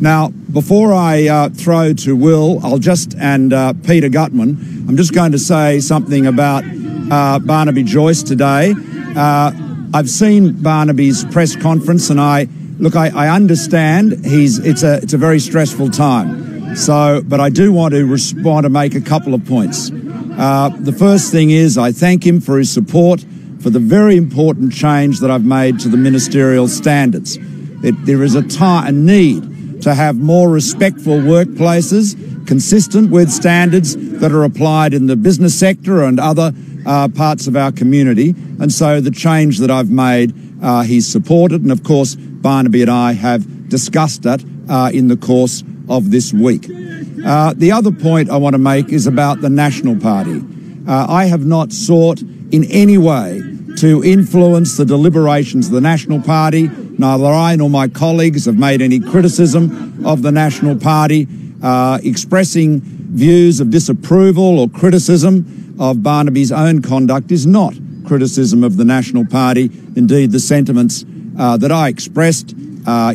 Now, before I throw to Will, and Peter Gutman, I'm just going to say something about Barnaby Joyce today. I've seen Barnaby's press conference, and I understand it's a very stressful time. But I do want to make a couple of points. The first thing is I thank him for his support for the very important change that I've made to the ministerial standards. There is a need to have more respectful workplaces consistent with standards that are applied in the business sector and other parts of our community. And so the change that I've made, he's supported. And of course, Barnaby and I have discussed that in the course of this week. The other point I want to make is about the National Party. I have not sought in any way to influence the deliberations of the National Party. Neither I nor my colleagues have made any criticism of the National Party. Expressing views of disapproval or criticism of Barnaby's own conduct is not criticism of the National Party. Indeed, the sentiments that I expressed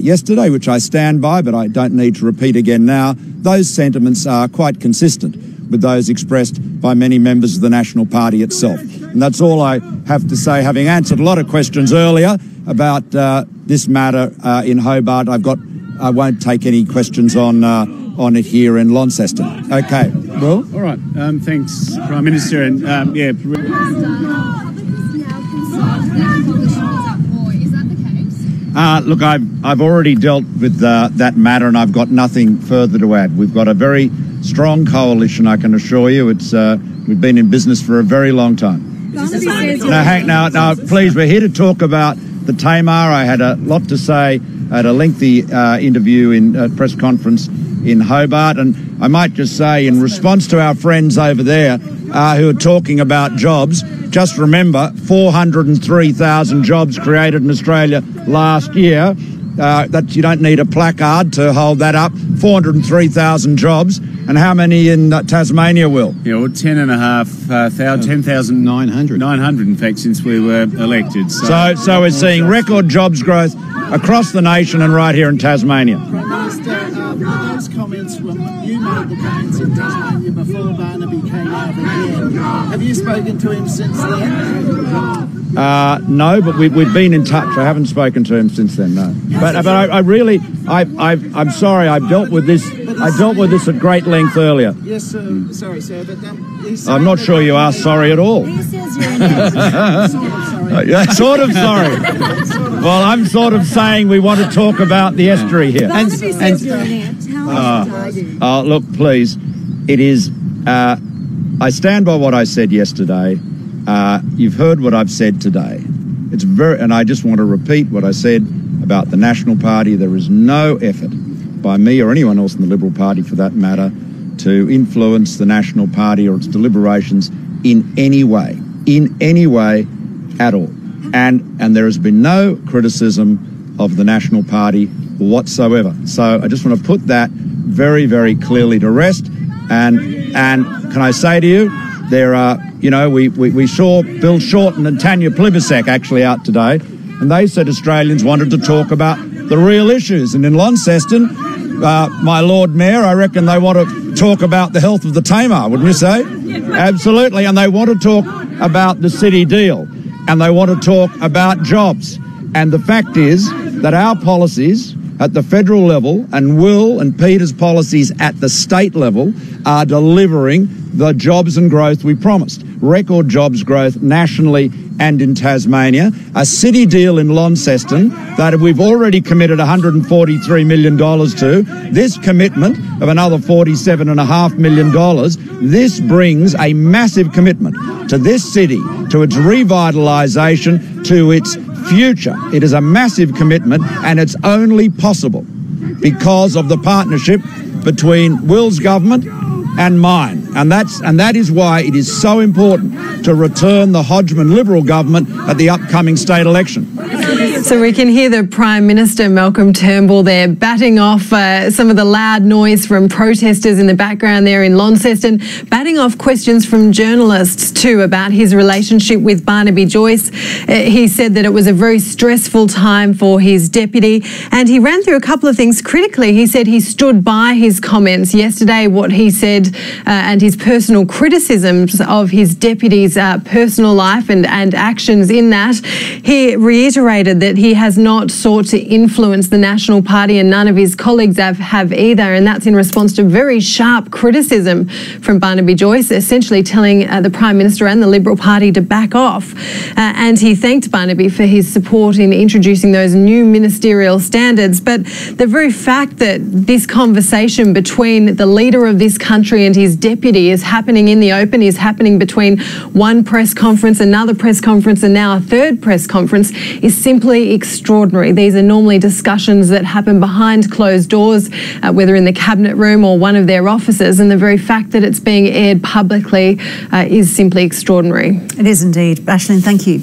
yesterday, which I stand by, but I don't need to repeat again now, those sentiments are quite consistent with those expressed by many members of the National Party itself. And that's all I have to say, having answered a lot of questions earlier about this matter in Hobart. I won't take any questions on it here in Launceston. Okay, Will? All right, thanks, Prime Minister. And yeah. Look, I've already dealt with that matter, and I've got nothing further to add. We've got a very strong coalition, I can assure you. We've been in business for a very long time. Now, please, we're here to talk about the Tamar. I had a lot to say at a lengthy interview in press conference in Hobart, and I might just say, in response to our friends over there who are talking about jobs, just remember 403,000 jobs created in Australia last year. That you don't need a placard to hold that up. 403,000 jobs. And how many in Tasmania, Will? Yeah, well, 10,900. 900, in fact, since we were elected. So we're seeing record jobs growth across the nation and right here in Tasmania. Prime Minister, those comments, you made the comments in Tasmania before Barnaby came out again. Have you spoken to him since then? No, but we've been in touch. I haven't spoken to him since then, no. But I'm sorry, I've dealt with this. I dealt with this at great length earlier. Yes, sir. Sorry, sir, but I'm not sure you are sorry at all. He says you're inept. Sort of sorry. Well, I'm sort of saying we want to talk about the estuary here. Barnaby says you're inept. How much did I do? Look, please, it is. I stand by what I said yesterday. You've heard what I've said today. And I just want to repeat what I said about the National Party. There is no effort by me or anyone else in the Liberal Party, for that matter, to influence the National Party or its deliberations in any way at all. And there has been no criticism of the National Party whatsoever. So I just want to put that very, very clearly to rest. And can I say to you, there are, we saw Bill Shorten and Tanya Plibersek actually out today, and they said Australians wanted to talk about the real issues. And in Launceston, my Lord Mayor, I reckon they want to talk about the health of the Tamar, wouldn't you say? Absolutely. And they want to talk about the city deal, and they want to talk about jobs. And the fact is that our policies at the federal level and Will and Peter's policies at the state level are delivering the jobs and growth we promised. Record jobs growth nationally and in Tasmania. A city deal in Launceston that we've already committed $143 million to. This commitment of another $47.5 million, this brings a massive commitment to this city, to its revitalisation, to its future. It is a massive commitment, and it's only possible because of the partnership between Will's government and mine. And that is why it is so important to return the Hodgman Liberal government at the upcoming state election. So we can hear the Prime Minister, Malcolm Turnbull, there batting off some of the loud noise from protesters in the background there in Launceston, batting off questions from journalists too about his relationship with Barnaby Joyce. He said that it was a very stressful time for his deputy, and he ran through a couple of things critically. He said he stood by his comments yesterday, what he said and his personal criticisms of his deputy's personal life and actions in that. He reiterated that he has not sought to influence the National Party, and none of his colleagues have either, and that's in response to very sharp criticism from Barnaby Joyce, essentially telling the Prime Minister and the Liberal Party to back off. And he thanked Barnaby for his support in introducing those new ministerial standards. But the very fact that this conversation between the leader of this country and his deputy is happening in the open, is happening between one press conference, another press conference, and now a third press conference, is simply extraordinary. These are normally discussions that happen behind closed doors, whether in the cabinet room or one of their offices, and the very fact that it's being aired publicly is simply extraordinary. It is indeed. Aisling, thank you.